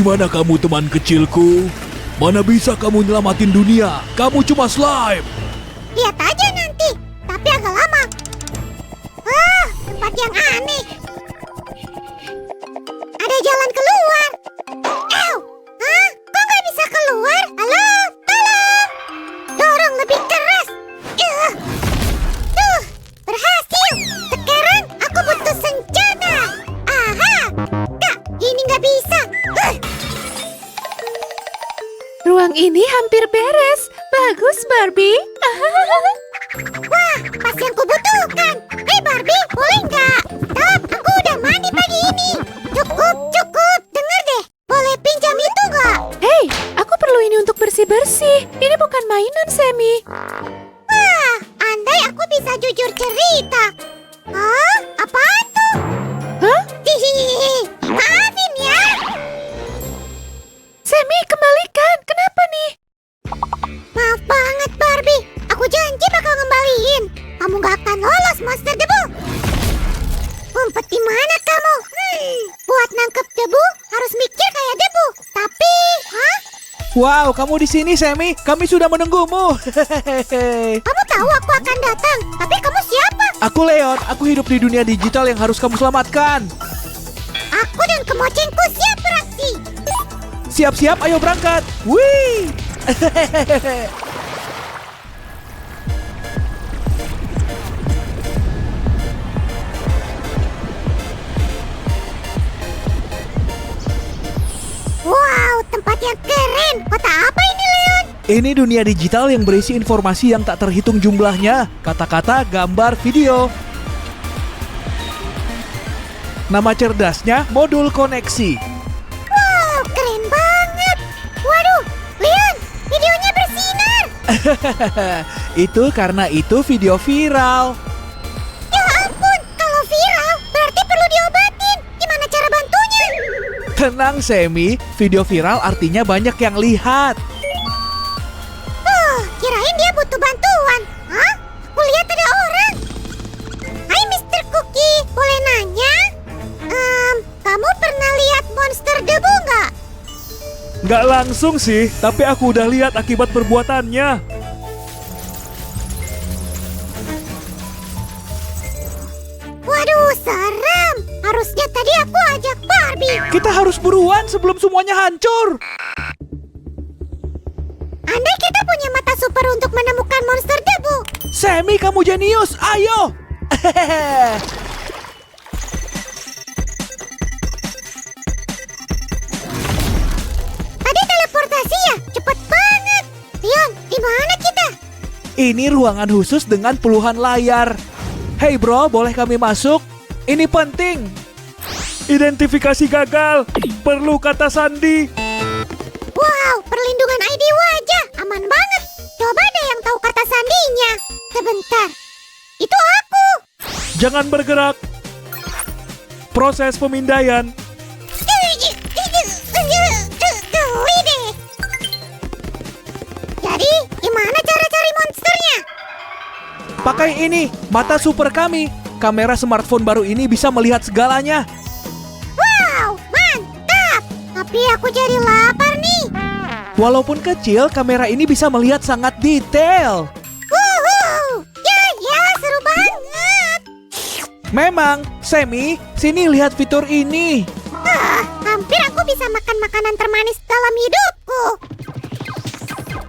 mana kamu teman kecilku? Mana bisa kamu nyelamatin dunia? Kamu cuma slime. Lihat aja nanti, tapi agak lama. Wah, tempat yang aneh. Ada jalan keluar. Ew, hah? Kok nggak bisa keluar? Halo, tolong. Dorong lebih keras. Tuh, berhasil. Sekarang aku butuh senjata. Aha, nggak, ini nggak bisa. Ruang ini hampir beres. Bagus, Barbie. Wah, pas yang kubutuhkan. Hei Barbie, boleh nggak? Stop, aku udah mandi pagi ini. Cukup. Dengar deh, boleh pinjam itu nggak? Hei, aku perlu ini untuk bersih-bersih. Ini bukan mainan, Sammy. Wah, andai aku bisa jujur cerita. Hah? Apaan tuh? Hah? Hihihi, maafin ya. Sammy, kembalikan. Kenapa nih? Maaf banget Barbie, aku janji bakal ngembaliin. Kamu gak akan lolos monster debu. Ngumpet di mana kamu? Buat nangkep debu harus mikir kayak debu. Tapi, hah? Wow, kamu di sini, Sammy. Kami sudah menunggumu. Kamu tahu aku akan datang. Tapi kamu siapa? Aku Leon. Aku hidup di dunia digital yang harus kamu selamatkan. Aku dan kemocengku siap beraksi. Siap-siap, ayo berangkat. Wih. Wow, tempat yang keren. Kota apa ini, Leon? Ini dunia digital yang berisi informasi yang tak terhitung jumlahnya. Kata-kata, gambar, video. Nama cerdasnya modul koneksi. Wow, keren banget. Waduh, Leon, videonya bersinar. Itu karena itu video viral. Ya ampun, kalau viral berarti perlu diobatin. Gimana cara bantunya? Tenang, Sammy. Video viral artinya banyak yang lihat. Kirain dia butuh bantuan. Hah? Aku lihat ada orang. Hai Mr. Cookie, boleh nanya? Kamu pernah lihat monster debu nggak? Nggak langsung sih, tapi aku udah lihat akibat perbuatannya. Waduh, serem. Harusnya tadi aku ajak Barbie. Kita harus buruan sebelum semuanya hancur. Andai kita punya mata super untuk menemukan monster debu. Sammy, kamu jenius. Ayo. Tadi teleportasi ya? Cepet banget. Leon, di mana kita? Ini ruangan khusus dengan puluhan layar. Hey bro, boleh kami masuk? Ini penting. Identifikasi gagal. Perlu kata sandi. Wow, perlindungan ID wajah. Aman banget. Coba deh yang tahu kata sandinya. Sebentar. Itu aku. Jangan bergerak. Proses pemindaian. Wih deh. Jadi, gimana cara cari monsternya? Pakai ini, mata super kami. Kamera smartphone baru ini bisa melihat segalanya. Wow, mantap. Tapi aku jadi lapar nih. Walaupun kecil, kamera ini bisa melihat sangat detail. Wuhu. Ya, seru banget. Memang, Sammy, sini lihat fitur ini. Hampir aku bisa makan makanan termanis dalam hidupku.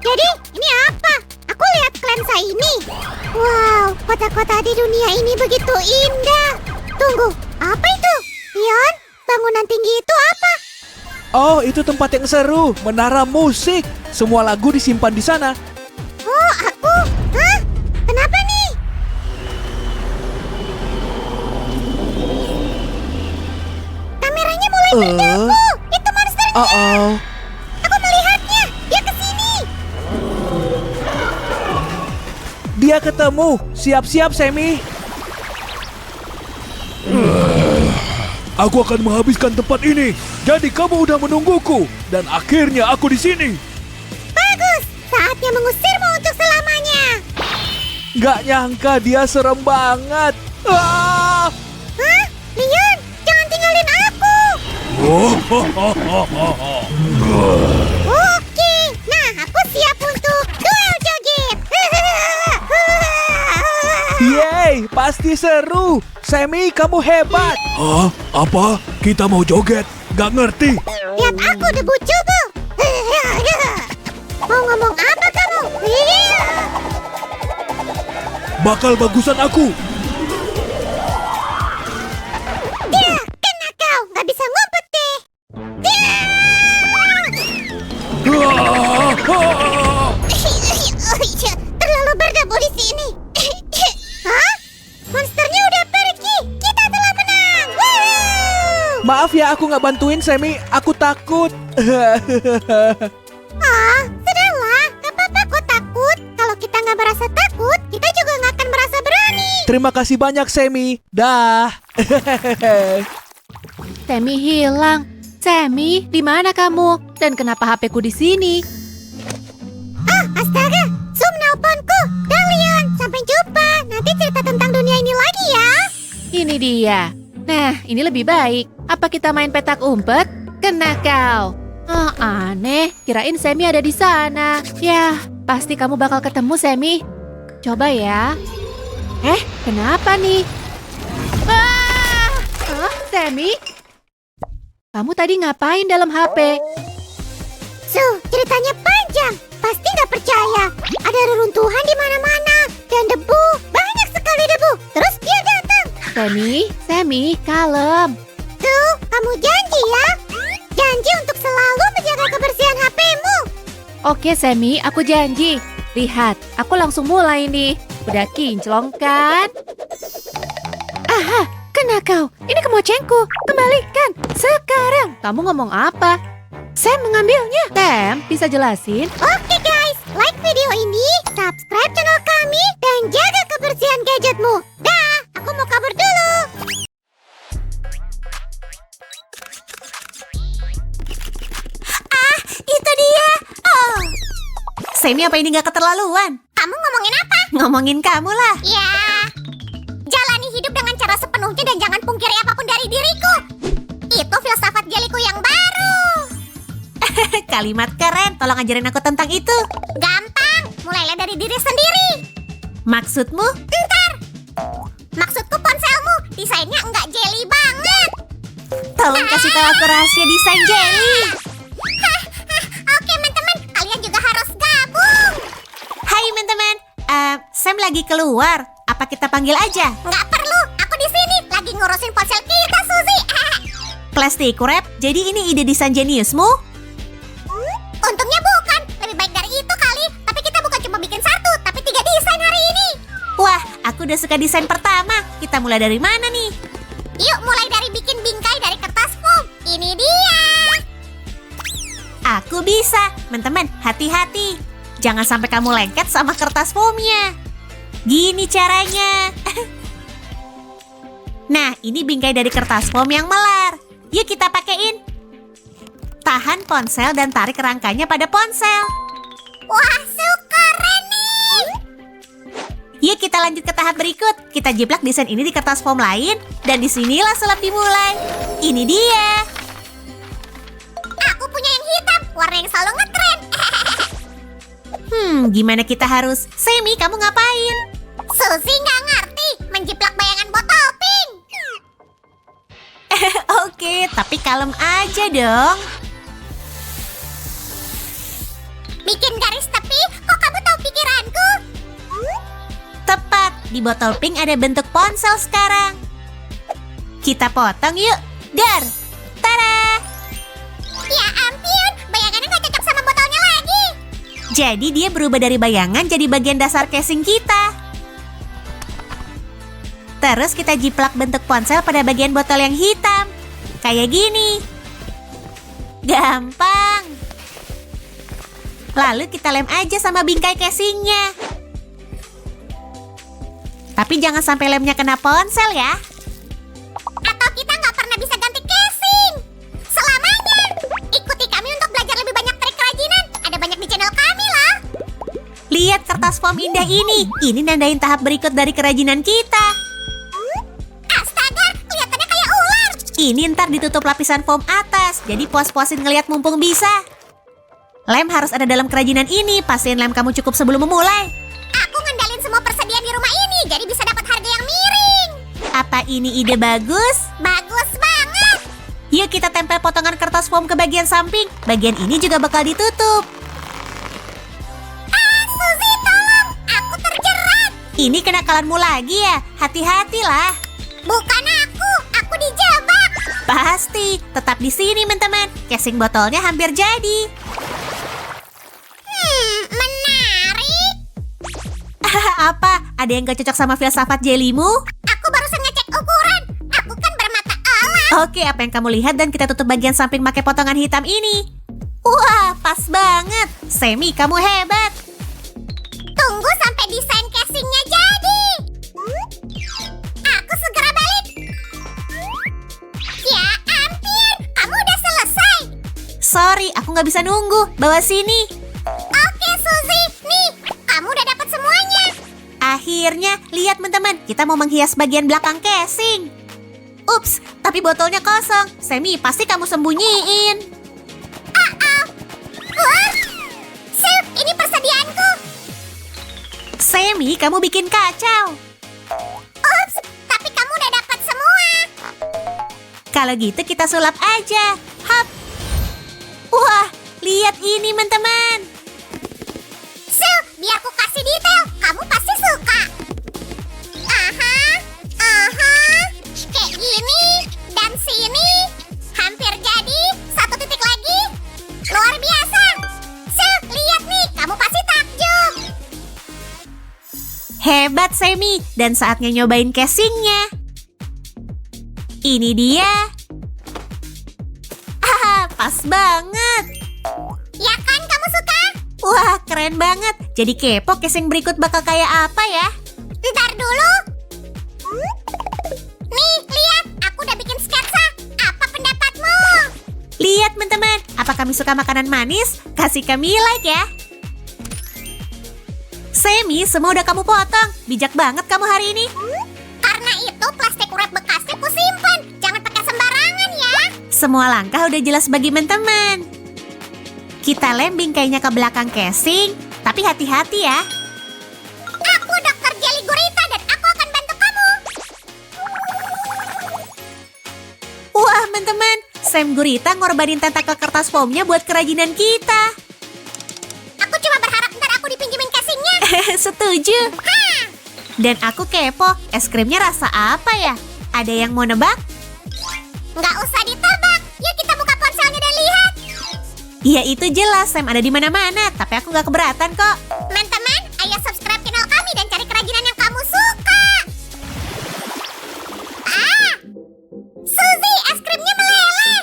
Jadi, ini apa? Aku lihat lensa ini. Wow, kota-kota di dunia ini begitu indah. Tunggu, apa itu? Leon, bangunan tinggi itu apa? Oh, itu tempat yang seru, menara musik. Semua lagu disimpan di sana. Oh, aku? Hah? Kenapa nih? Kameranya mulai mengganggu. Itu monsternya. Aku melihatnya. Dia kesini. Dia ketemu. Siap-siap, Sammy. Aku akan menghabiskan tempat ini. Jadi kamu udah menungguku. Dan akhirnya aku di sini. Bagus. Saatnya mengusirmu untuk selamanya. Gak nyangka dia serem banget. Ah! Hah? Leon, jangan tinggalin aku. Oke, nah aku siap untuk duel joget. Yeay, pasti seru. Sammy, kamu hebat. Hah? Apa? Kita mau joget? Gak ngerti. Lihat aku debu cubu. Mau ngomong apa kamu? Bakal bagusan aku. Dia, kena kau. Gak bisa ngumpet deh. Terlalu berdebu di sini. Hah? Monsternya udah pergi. Kita telah menang. Woo! Maaf ya, aku nggak bantuin Sammy. Aku takut. Ah, sudahlah. Gak apa-apa kok takut. Kalau kita nggak merasa takut, kita juga nggak akan merasa berani. Terima kasih banyak Sammy. Dah. Sammy hilang. Sammy, di mana kamu? Dan kenapa HP-ku di sini? Ah, astaga. Zoom nelponku. Dalian, sampai jumpa. Nanti cerita tentang dunia ini lagi ya. Ini dia. Nah, ini lebih baik. Apa kita main petak umpet? Kena kau. Oh, aneh. Kirain Sammy ada di sana. Yah, pasti kamu bakal ketemu Sammy. Coba ya. Kenapa nih? Sammy? Kamu tadi ngapain dalam HP? Ceritanya panjang. Pasti nggak percaya. Ada reruntuhan di mana-mana dan debu. Banyak sekali debu. Terus dia datang. Sammy, kalem. Kamu janji ya? Janji untuk selalu menjaga kebersihan HP-mu. Oke, Sammy, aku janji. Lihat, aku langsung mulai nih. Udah kinclong kan? Aha, kena kau. Ini kemocengku. Kembalikan. Sekarang. Kamu ngomong apa? Sam mengambilnya. Sam, bisa jelasin? Oke guys, like video ini, subscribe channel kami, dan jaga kebersihan gadgetmu. Dah, aku mau kabur dulu. Itu dia. Oh. Sammy, apa ini gak keterlaluan? Kamu ngomongin apa? Ngomongin kamu lah. Ya, jalani hidup dengan cara sepenuhnya dan jangan pungkiri apapun dari diriku. Itu filsafat jeliku yang baru. Kalimat keren. Tolong ajarin aku tentang itu. Gampang, mulailah dari diri sendiri. Maksudmu? Ntar, maksudku ponselmu, desainnya enggak jeli banget. Tolong kasih tahu aku rahasia desain jelly. Oke teman-teman, kalian juga harus gabung. Hai teman-teman. Sam lagi keluar. Apa kita panggil aja? Nggak perlu, aku di sini lagi ngurusin ponsel kita, Suzy. Plastik wrap. Jadi ini ide desain jeniusmu? Untungnya bukan, lebih baik dari itu kali. Tapi kita bukan cuma bikin satu, tapi 3 desain hari ini. Wah, aku udah suka desain pertama. Kita mulai dari mana nih? Yuk mulai dari bikin bingkai dari kertas foam. Ini dia. Aku bisa. Teman-teman, hati-hati. Jangan sampai kamu lengket sama kertas foamnya. Gini caranya. Nah, ini bingkai dari kertas foam yang melar. Yuk kita pakein. Tahan ponsel dan tarik rangkanya pada ponsel. Wah, keren nih. Yuk kita lanjut ke tahap berikut. Kita jiplak desain ini di kertas foam lain. Dan disinilah sulap dimulai. Ini dia. Aku punya yang hitam, warna yang selalu ngetren. Gimana kita harus? Sammy, kamu ngapain? Suzy nggak ngerti, menjiplak bayangan botol pink. Oke, tapi kalem aja dong. Bikin garis tepi, kok kamu tahu pikiranku? Tepat, di botol pink ada bentuk ponsel sekarang. Kita potong yuk. Dar. Tada! Ya ampun, bayangannya nggak cocok sama botolnya lagi. Jadi dia berubah dari bayangan jadi bagian dasar casing kita. Terus kita jiplak bentuk ponsel pada bagian botol yang hitam. Kayak gini. Gampang. Lalu kita lem aja sama bingkai casingnya. Tapi jangan sampai lemnya kena ponsel ya. Atau kita nggak pernah bisa ganti casing selamanya. Ikuti kami untuk belajar lebih banyak trik kerajinan. Ada banyak di channel kami lah. Lihat kertas foam indah ini. Ini nandain tahap berikut dari kerajinan kita. Astaga, kelihatannya kayak ular. Ini ntar ditutup lapisan foam atas, jadi puas-puasin ngeliat mumpung bisa. Lem harus ada dalam kerajinan ini, pastiin lem kamu cukup sebelum memulai. Aku ngendalin semua persediaan di rumah ini, jadi bisa dapat harga yang miring. Apa ini ide bagus? Bagus banget. Yuk kita tempel potongan kertas foam ke bagian samping. Bagian ini juga bakal ditutup. Suzy, tolong. Aku terjerat. Ini kenakalanmu lagi ya? Hati-hatilah. Bukan aku dijebak. Pasti, tetap di sini teman-teman. Casing botolnya hampir jadi. Menarik. Apa? Ada yang gak cocok sama filsafat jelimu? Aku barusan ngecek ukuran. Aku kan bermata elang. Oke, apa yang kamu lihat dan kita tutup bagian samping pakai potongan hitam ini. Wah, pas banget. Semi, kamu hebat. Tunggu sampai desain casingnya jadi. Aku segera balik. Ya ampun, kamu udah selesai. Sorry, aku nggak bisa nunggu. Bawa sini. Oke Suzy, nih kamu udah dapat semuanya. Akhirnya, lihat teman-teman, kita mau menghias bagian belakang casing. Ups, tapi botolnya kosong. Semi, pasti kamu sembunyiin. Wah, Sip, ini persediaanku. Semi, kamu bikin kacau. Ups, tapi kamu udah dapat semua. Kalau gitu kita sulap aja. Hap. Wah, lihat ini teman-teman. Sil, biar aku kasih detail. Kamu pasti suka. Aha. Kayak gini. Dan sini. Hampir jadi. 1 titik lagi. Luar biasa. Sil, lihat nih. Kamu pasti takjub. Hebat Semi, dan saatnya nyobain casingnya. Ini dia. Pas banget. Ya kan kamu suka? Wah, keren banget. Jadi kepo casing berikut bakal kayak apa ya? Ntar dulu. Nih, lihat. Aku udah bikin sketsa. Apa pendapatmu? Lihat teman-teman, apa kami suka makanan manis? Kasih kami like ya. Semi, semua udah kamu potong. Bijak banget kamu hari ini. Karena itu plastik wrap bekasnya ku simpan. Jangan pakai sembarangan ya. Semua langkah udah jelas bagi teman-teman. Kita lem bingkainya ke belakang casing, tapi hati-hati ya. Aku Dokter Jelly Gurita dan aku akan bantu kamu. Wah, teman-teman, Sam Gurita ngorbanin tentakel kertas foamnya buat kerajinan kita. Aku cuma berharap ntar aku dipinjemin casingnya. Setuju. Dan aku kepo, es krimnya rasa apa ya? Ada yang mau nebak? Nggak usah ditebak. Yuk kita buka ponselnya dan lihat. Ya itu jelas, Sam ada di mana-mana, tapi aku nggak keberatan kok. Teman-teman, ayo subscribe channel kami dan cari kerajinan yang kamu suka. Suzy, es krimnya meleleh.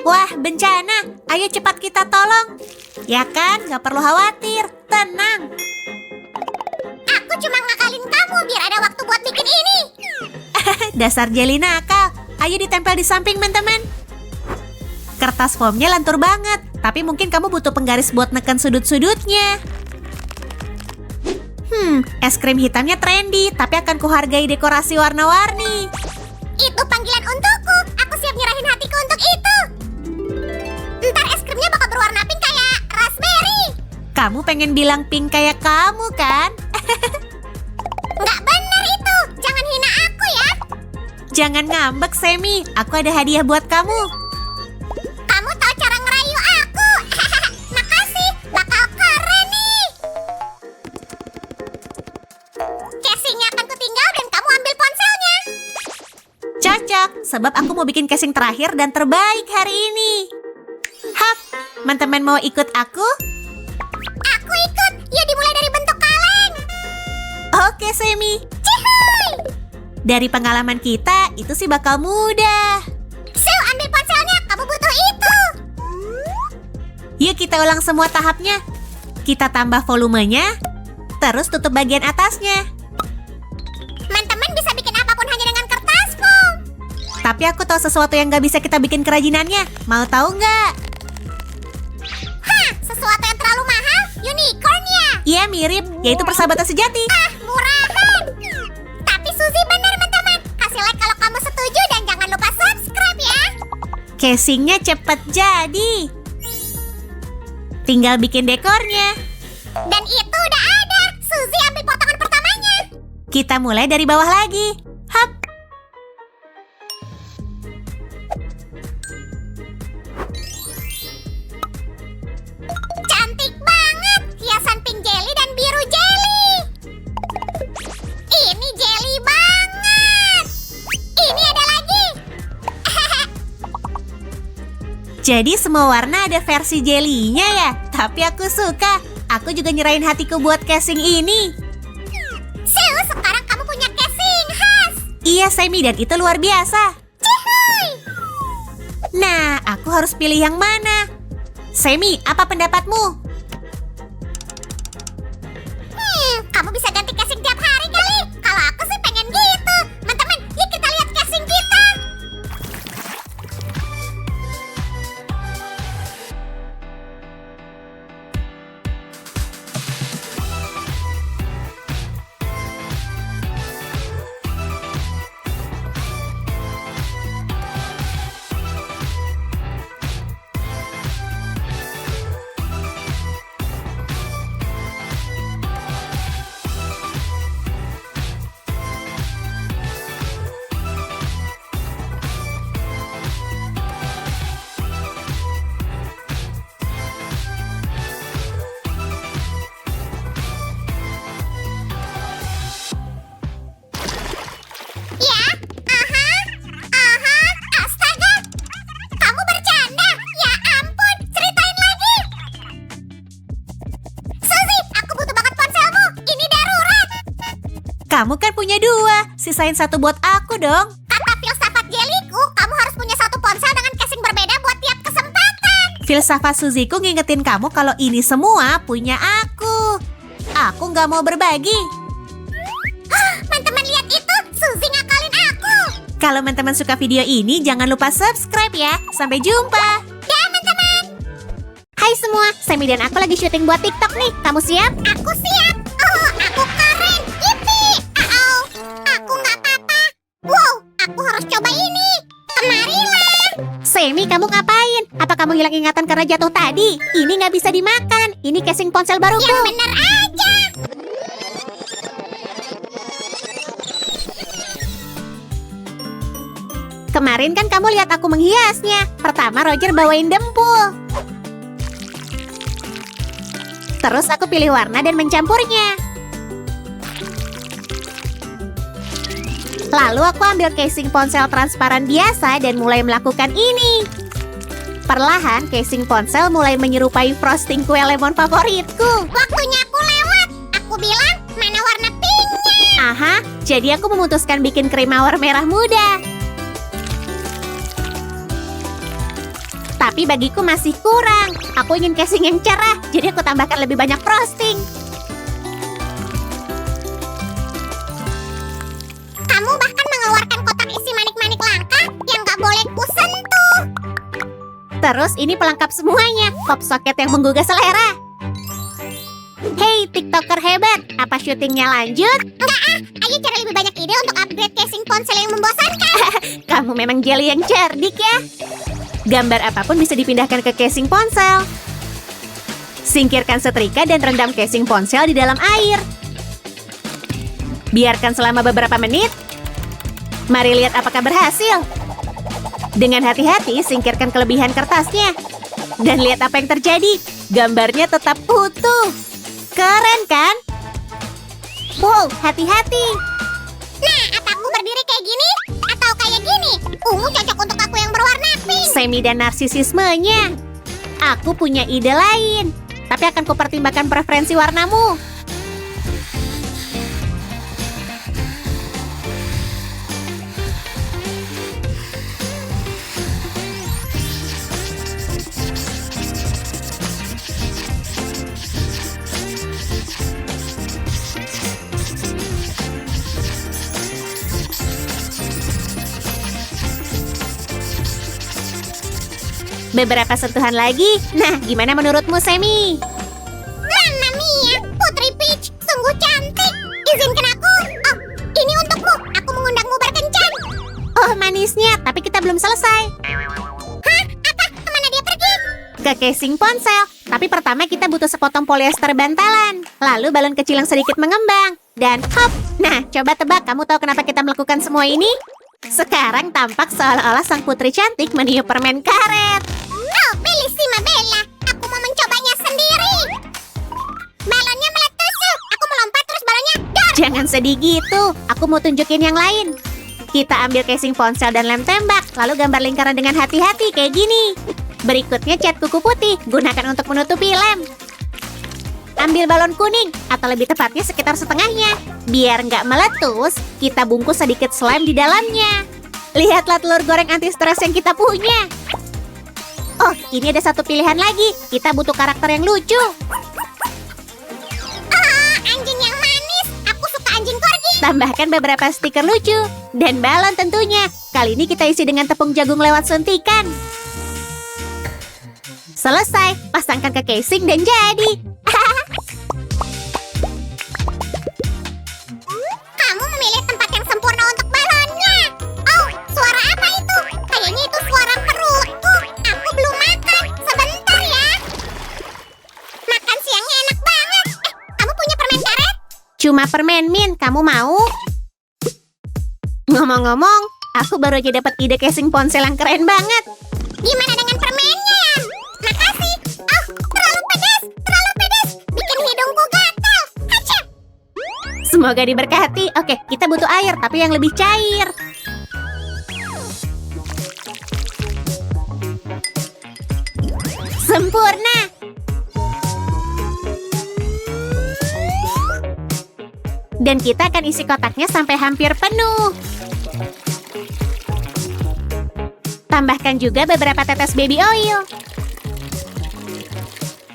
Wah, bencana. Ayo cepat kita tolong. Ya kan, nggak perlu khawatir. Tenang. Aku cuma ngakalin kamu biar ada waktu buat bikin ini. Dasar jelly nakal. Ayo ditempel di samping, teman-teman. Kertas foamnya lantur banget, tapi mungkin kamu butuh penggaris buat neken sudut-sudutnya. Es krim hitamnya trendy, tapi akan kuhargai dekorasi warna-warni. Itu panggilan untukku. Aku siap nyerahin hatiku untuk itu. Ntar es krimnya bakal berwarna pink kayak raspberry. Kamu pengen bilang pink kayak kamu, kan? Nggak bener itu. Jangan hina aku ya. Jangan ngambek, Semi. Aku ada hadiah buat kamu. Kamu tahu cara ngerayu aku. Makasih. Bakal keren nih. Casingnya akan kutinggal dan kamu ambil ponselnya. Cocok, sebab aku mau bikin casing terakhir dan terbaik hari ini. Hap, teman-teman mau ikut aku? Aku ikut. Yuk dimulai dari bentuk kaleng. Oke, Semi. Cihuy. Dari pengalaman kita, itu sih bakal mudah. Sil, ambil ponselnya. Kamu butuh itu. Yuk kita ulang semua tahapnya. Kita tambah volumenya, terus tutup bagian atasnya. Teman-teman bisa bikin apapun hanya dengan kertas foam. Tapi aku tahu sesuatu yang gak bisa kita bikin kerajinannya. Mau tahu nggak? Hah, sesuatu yang terlalu mahal? Unicorn ya? Iya mirip, yaitu persahabatan sejati. Murahan. Tapi Suzy benar, teman-teman. Kasih like kalau kamu setuju dan jangan lupa subscribe Casingnya cepet jadi. Tinggal bikin dekornya. Dan itu udah ada. Suzy ambil potongan pertamanya. Kita mulai dari bawah lagi. Hap. Cantik banget. Hiasan pink jelly dan biru jelly. Ini jelly banget. Ini ada lagi. Jadi semua warna ada versi jelinya ya. Tapi aku suka. Aku juga nyerahin hatiku buat casing ini. Sekarang kamu punya casing khas. Iya, Sammy, dan itu luar biasa. Cihuy. Nah, aku harus pilih yang mana? Sammy, apa pendapatmu? Kamu bisa ganti casing tiap hari kali. Kalau aku sih pengen gitu. Teman-teman, yuk kita lihat casing kita. Ya, astaga. Kamu bercanda? Ya ampun, ceritain lagi. Suzy, aku butuh banget ponselmu. Ini darurat. Kamu kan punya 2. Sisain 1 buat aku dong. Kata filsafat jeliku, kamu harus punya satu ponsel dengan casing berbeda buat tiap kesempatan. Filsafat Suziku ngingetin kamu kalau ini semua punya aku. Aku nggak mau berbagi. Teman-teman lihat itu, Suzy ngakalin aku. Kalau teman-teman suka video ini, jangan lupa subscribe ya. Sampai jumpa. Teman-teman, Hai semua, Sammy dan aku lagi syuting buat TikTok nih. Kamu siap? aku siap. Oh, aku keren. Yippee. Aku nggak apa-apa. Wow, aku harus coba ini. Kemarilah. Sammy, kamu ngapain? Apa kamu hilang ingatan karena jatuh tadi? Ini nggak bisa dimakan. Ini casing ponsel baruku. Yang bener aja. Kemarin kan kamu lihat aku menghiasnya. Pertama Roger bawain dempul. Terus aku pilih warna dan mencampurnya. Lalu aku ambil casing ponsel transparan biasa dan mulai melakukan ini. Perlahan casing ponsel mulai menyerupai frosting kue lemon favoritku. Waktunya aku lewat. Aku bilang, mana warna pinknya? Aha, jadi aku memutuskan bikin krim mawar merah muda. Tapi bagiku masih kurang. Aku ingin casing yang cerah, jadi aku tambahkan lebih banyak frosting. Kamu bahkan mengeluarkan kotak isi manik-manik langka yang gak boleh kusentuh. Terus ini pelengkap semuanya, pop socket yang menggugah selera. Hey, TikToker hebat, apa syutingnya lanjut? Ayo cari lebih banyak ide untuk upgrade casing ponsel yang membosankan. Kamu memang jelly yang cerdik ya. Gambar apapun bisa dipindahkan ke casing ponsel. Singkirkan setrika dan rendam casing ponsel di dalam air. Biarkan selama beberapa menit. Mari lihat apakah berhasil. Dengan hati-hati singkirkan kelebihan kertasnya. Dan lihat apa yang terjadi. Gambarnya tetap utuh. Keren kan? Wow, hati-hati. Nah, apa aku berdiri kayak gini? Atau kayak gini? Ungu cocok untuk aku yang berwarna pink. Semi dan narsisismenya. Aku punya ide lain. Tapi akan kupertimbangkan preferensi warnamu. Beberapa sentuhan lagi. Nah, gimana menurutmu, Semi? Mamma mia, Putri Peach, sungguh cantik. Izinkan aku. Oh, ini untukmu. Aku mengundangmu berkencan. Oh, manisnya. Tapi kita belum selesai. Hah? ke casing ponsel. Tapi pertama kita butuh sepotong polyester bantalan. Lalu balon kecil yang sedikit mengembang. Dan hop! Nah, coba tebak, kamu tahu kenapa kita melakukan semua ini? Sekarang tampak seolah-olah sang putri cantik meniup permen karet. Oh, Bellissima Bella. Aku mau mencobanya sendiri. Balonnya meletus. Aku melompat terus balonnya dar. Jangan sedih gitu, aku mau tunjukin yang lain. Kita ambil casing ponsel dan lem tembak, lalu gambar lingkaran dengan hati-hati kayak gini. Berikutnya cat kuku putih, gunakan untuk menutupi lem. Ambil balon kuning, atau lebih tepatnya sekitar setengahnya. Biar nggak meletus, kita bungkus sedikit slime di dalamnya. Lihatlah telur goreng anti stres yang kita punya. Oh, ini ada satu pilihan lagi. Kita butuh karakter yang lucu. Anjing yang manis. Aku suka anjing corgi. Tambahkan beberapa stiker lucu. Dan balon tentunya. Kali ini kita isi dengan tepung jagung lewat suntikan. Selesai, pasangkan ke casing dan jadi. Kamu memilih tempat yang sempurna untuk balonnya. Oh, suara apa itu? Kayaknya itu suara perutku. Aku belum makan. Sebentar ya. Makan siangnya enak banget. Kamu punya permen karet? Cuma permen Min, kamu mau? Ngomong-ngomong, aku baru aja dapat ide casing ponsel yang keren banget. Gimana dengan permennya? Makasih. Oh, terlalu pedas. Terlalu pedas. Bikin hidungku gatal. Kacau. Semoga diberkati. Oke, kita butuh air, tapi yang lebih cair. Sempurna. Dan kita akan isi kotaknya sampai hampir penuh. Tambahkan juga beberapa tetes baby oil.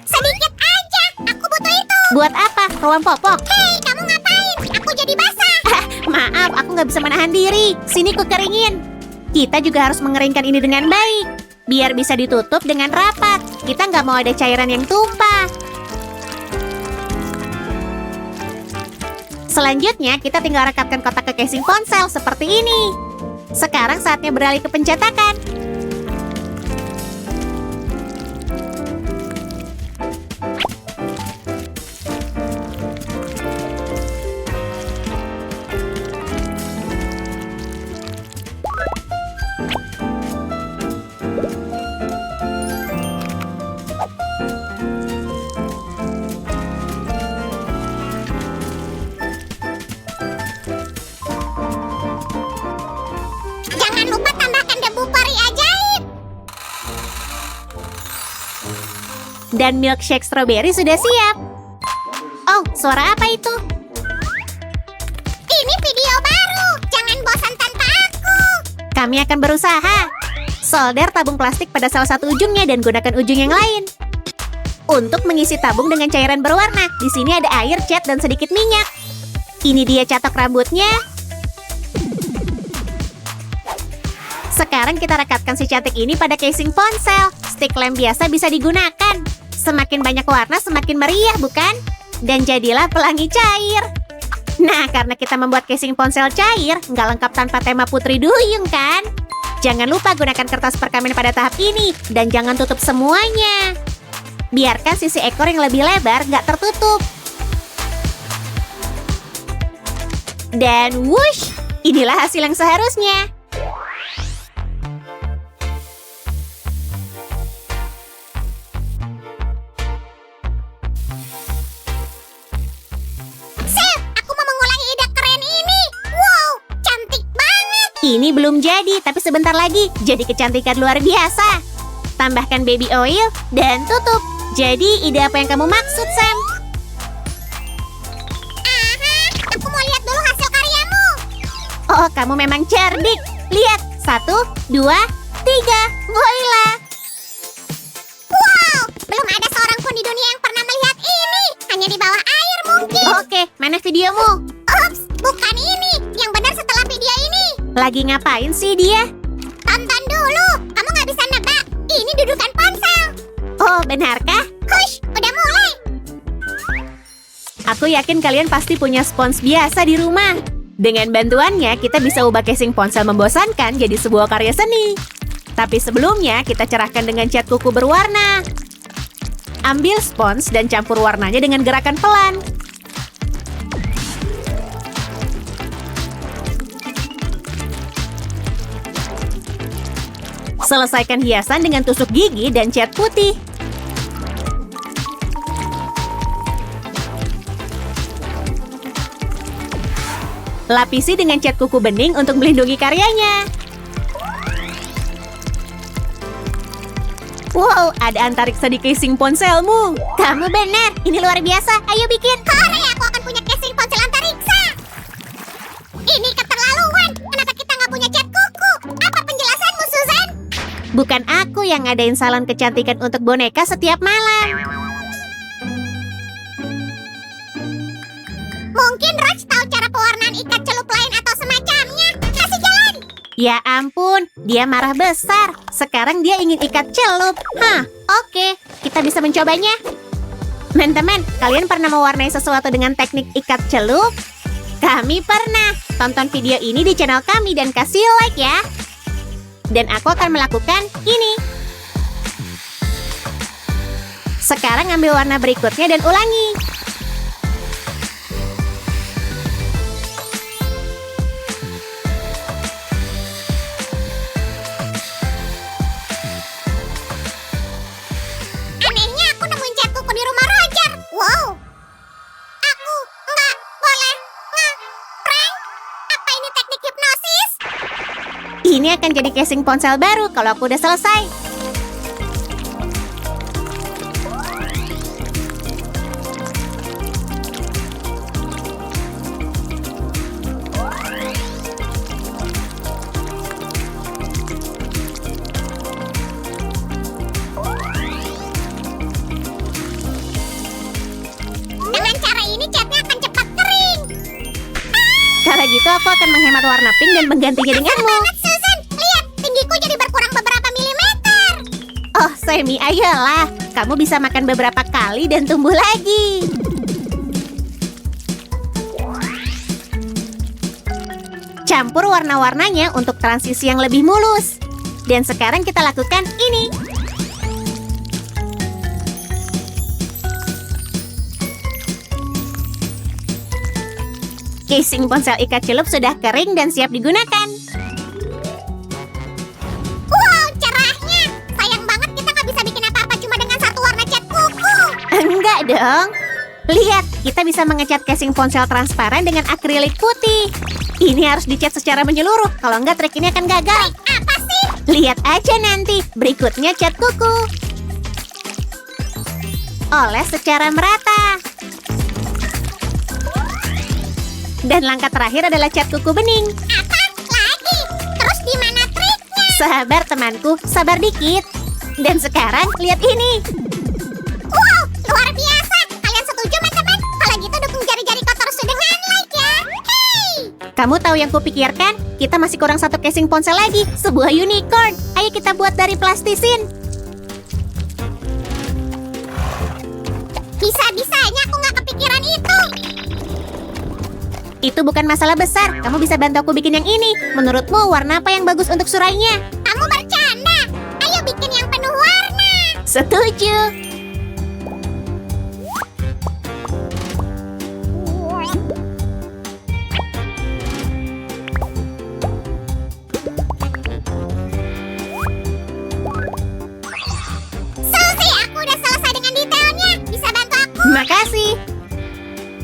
Sedikit aja. Aku butuh itu. Buat apa? Ruang popok. Hei, kamu ngapain? Aku jadi basah. Maaf, aku nggak bisa menahan diri. Sini ku keringin. Kita juga harus mengeringkan ini dengan baik. Biar bisa ditutup dengan rapat. Kita nggak mau ada cairan yang tumpah. Selanjutnya, kita tinggal rekatkan kotak ke casing ponsel seperti ini. Sekarang saatnya beralih ke pencetakan. Jangan lupa tambahkan debu peri ajaib. Dan milkshake strawberry sudah siap. Oh, suara apa itu? Ini video baru. Jangan bosan tanpa aku. Kami akan berusaha. Solder tabung plastik pada salah satu ujungnya dan gunakan ujung yang lain. Untuk mengisi tabung dengan cairan berwarna, di sini ada air, cat, dan sedikit minyak. Ini dia catok rambutnya. Sekarang kita rekatkan si cantik ini pada casing ponsel. Stick lem biasa bisa digunakan. Semakin banyak warna, semakin meriah, bukan? Dan jadilah pelangi cair. Nah, karena kita membuat casing ponsel cair, nggak lengkap tanpa tema Putri Duyung, kan? Jangan lupa gunakan kertas perkamen pada tahap ini. Dan jangan tutup semuanya. Biarkan sisi ekor yang lebih lebar nggak tertutup. Dan wush, inilah hasil yang seharusnya. Sel, aku mau mengulangi ide keren ini. Wow, cantik banget. Ini belum jadi, tapi sebentar lagi jadi kecantikan luar biasa. Tambahkan baby oil dan tutup. Jadi, ide apa yang kamu maksud, Sam? Aha, aku mau lihat dulu hasil karyamu. Oh, kamu memang cerdik. Lihat, 1, 2, 3. Voila! Wow, belum ada seorang pun di dunia yang pernah melihat ini. Hanya di bawah air mungkin. Oke, mana videomu? Ups, bukan ini. Yang benar setelah video ini. Lagi ngapain sih dia? Tonton dulu. Kamu nggak bisa nebak. Ini dudukan ponsel. Oh, benarkah? Hush, udah mulai. Aku yakin kalian pasti punya spons biasa di rumah. Dengan bantuannya, kita bisa ubah casing ponsel membosankan jadi sebuah karya seni. Tapi sebelumnya, kita cerahkan dengan cat kuku berwarna. Ambil spons dan campur warnanya dengan gerakan pelan. Selesaikan hiasan dengan tusuk gigi dan cat putih. Lapisi dengan cat kuku bening untuk melindungi karyanya. Wow, ada antariksa di casing ponselmu. Kamu benar, ini luar biasa. Ayo bikin. Hore, aku akan punya casing ponsel antariksa. Ini keterlaluan. Kenapa kita nggak punya cat kuku? Apa penjelasanmu, Susan? Bukan aku yang ngadain salon kecantikan untuk boneka setiap malam. Mungkin Raj tahu cara pewarnaan ikat celup lain atau semacamnya. Kasih jalan. Ya ampun, dia marah besar. Sekarang dia ingin ikat celup. Oke, kita bisa mencobanya. Teman-teman, kalian pernah mewarnai sesuatu dengan teknik ikat celup? Kami pernah. Tonton video ini di channel kami dan kasih like ya. Dan aku akan melakukan ini. Sekarang ambil warna berikutnya dan ulangi. Anehnya aku nemuin cat kuku di rumah Roger. Wow. Aku nggak boleh nge-prank. Apa ini teknik hipnosis? Ini akan jadi casing ponsel baru kalau aku udah selesai. Dengan cara ini catnya akan cepat kering. Kalau gitu aku akan menghemat warna pink dan menggantinya denganmu. Banget, Susan. Lihat, tinggiku jadi berkurang beberapa milimeter. Oh, Sammy, ayolah. Kamu bisa makan beberapa kali dan tumbuh lagi. Campur warna-warnanya untuk transisi yang lebih mulus. Dan sekarang kita lakukan ini. Casing ponsel ikat celup sudah kering dan siap digunakan. Wow, cerahnya. Sayang banget kita nggak bisa bikin apa-apa cuma dengan satu warna cat kuku. Enggak dong. Lihat, kita bisa mengecat casing ponsel transparan dengan akrilik putih. Ini harus dicat secara menyeluruh, kalau enggak trik ini akan gagal. Apa sih? Lihat aja nanti, berikutnya cat kuku. Oles secara merata. Dan langkah terakhir adalah cat kuku bening. Apa? Lagi? Terus di mana triknya? Sabar temanku, sabar dikit. Dan sekarang, lihat ini. Wow, luar biasa. Kalian setuju, teman-teman? Kalau gitu dukung jari-jari kotor Su dengan like ya. Hey! Kamu tahu yang kupikirkan? Kita masih kurang satu casing ponsel lagi, sebuah unicorn. Ayo kita buat dari plastisin. Bisa-bisanya aku nggak kepikiran itu. Itu bukan masalah besar, kamu bisa bantu aku bikin yang ini. Menurutmu warna apa yang bagus untuk surainya? Kamu bercanda. Ayo bikin yang penuh warna. Setuju. Suzy, aku udah selesai dengan detailnya. Bisa bantu aku? Makasih.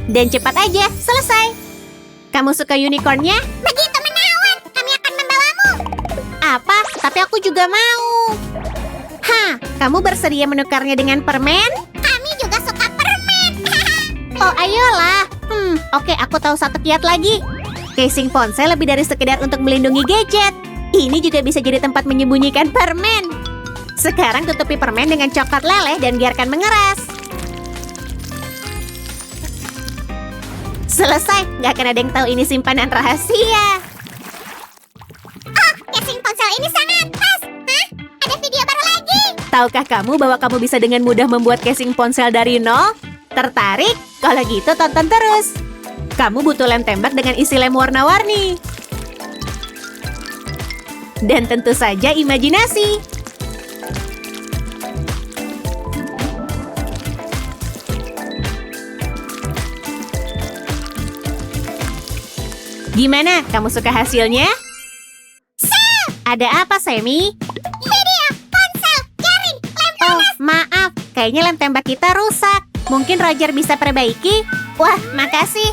Dan cepat aja, selesai. Kamu suka unicornnya? Begitu menawan. Kami akan membawamu. Apa? Tapi aku juga mau. Kamu bersedia menukarnya dengan permen? Kami juga suka permen. Oh, ayolah. Oke, aku tahu satu kiat lagi. Casing ponsel lebih dari sekedar untuk melindungi gadget. Ini juga bisa jadi tempat menyembunyikan permen. Sekarang tutupi permen dengan coklat leleh dan biarkan mengeras. Selesai, nggak akan ada yang tahu ini simpanan rahasia. Oh, casing ponsel ini sangat pas. Hah? Ada video baru lagi. Tahukah kamu bahwa kamu bisa dengan mudah membuat casing ponsel dari nol? Tertarik? Kalau gitu tonton terus. Kamu butuh lem tembak dengan isi lem warna-warni. Dan tentu saja imajinasi. Gimana? Kamu suka hasilnya? Ada apa, Semi? Video, ponsel, jaring, lem Oh, maaf. Kayaknya lem tembak kita rusak. Mungkin Roger bisa perbaiki? Wah, makasih.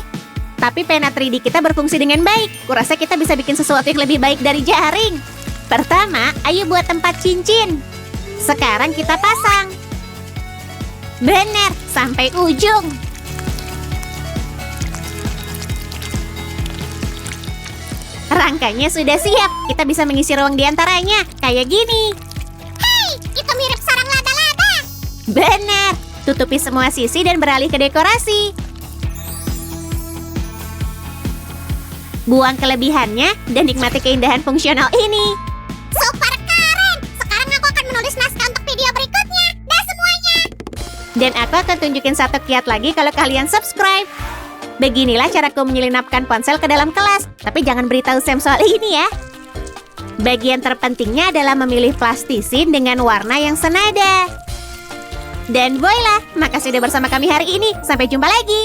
Tapi pena 3D kita berfungsi dengan baik. Kurasa kita bisa bikin sesuatu yang lebih baik dari jaring. Pertama, ayo buat tempat cincin. Sekarang kita pasang. Benar, sampai ujung. Rangkanya sudah siap. Kita bisa mengisi ruang di antaranya. Kayak gini. Hei, itu mirip sarang laba-laba. Benar. Tutupi semua sisi dan beralih ke dekorasi. Buang kelebihannya dan nikmati keindahan fungsional ini. Super keren. Sekarang aku akan menulis naskah untuk video berikutnya. Dah semuanya. Dan aku akan tunjukin satu kiat lagi kalau kalian subscribe. Beginilah caraku menyelinapkan ponsel ke dalam kelas. Tapi jangan beritahu Sam soal ini ya. Bagian terpentingnya adalah memilih plastisin dengan warna yang senada. Dan voila, makasih sudah bersama kami hari ini. Sampai jumpa lagi.